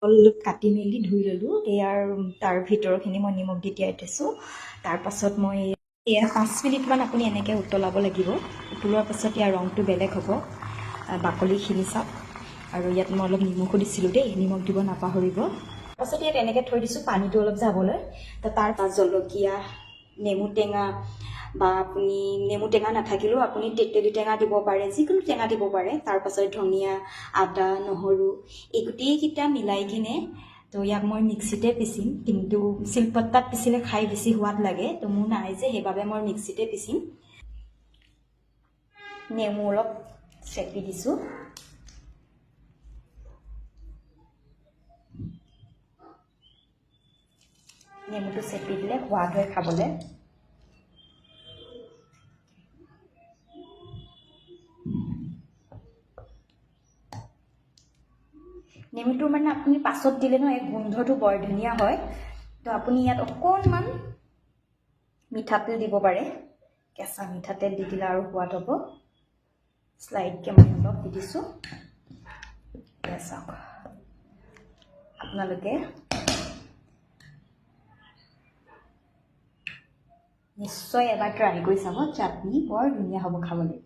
অলপ কাটি মেলি ধুই ল'লোঁ ইয়াৰ তাৰ ভিতৰখিনি মই নিমখ দি তিয়াই থৈছোঁ তাৰপাছত মই এয়া 5 মিনিটমান আপুনি এনেকৈ উতলাব লাগিব উতলোৱাৰ পাছত ইয়াৰ ৰংটো বেলেগ হ'ব বাকলিখিনি চাওক আৰু ইয়াত মই অলপ নিমখো দিছিলোঁ দেই নিমখ দিব নাপাহৰিব তাৰপাছত ইয়াত এনেকৈ থৈ দিছোঁ পানীটো অলপ যাবলৈ তো তাৰ জলকীয়া নেমু টেঙা বা আপুনি নেমু টেঙা নাথাকিলেও আপুনি তেতেলী টেঙা দিব পাৰে যিকোনো টেঙা দিব পাৰে তাৰপাছত ধনিয়া আদা নহৰু এই গোটেইকেইটা মিলাই কিনে তো ইয়াক মই মিক্সিতে পিচিম কিন্তু শিলপতাত পিচিলে খাই বেছি সোৱাদ লাগে তো মোৰ নাই যে সেইবাবে মই মিক্সিতে পিচিম নেমু অলপ চেপি দিছোঁ নেমুটো চেপি দিলে সোৱাদ হয় খাবলৈ নেমুটো মানে আপুনি পাছত দিলে ন এই গোন্ধটো বৰ ধুনীয়া হয় তো আপুনি ইয়াত অকণমান মিঠাতেল দিব পাৰে কেঁচা মিঠাতেল দি দিলে আৰু সোৱাদ হ'ব স্লাইডকৈ মই অলপ দি দিছোঁ চাওক আপোনালোকে নিশ্চয় এবাৰ ট্ৰাই কৰি চাব চাটনি বৰ ধুনীয়া হ'ব খাবলৈ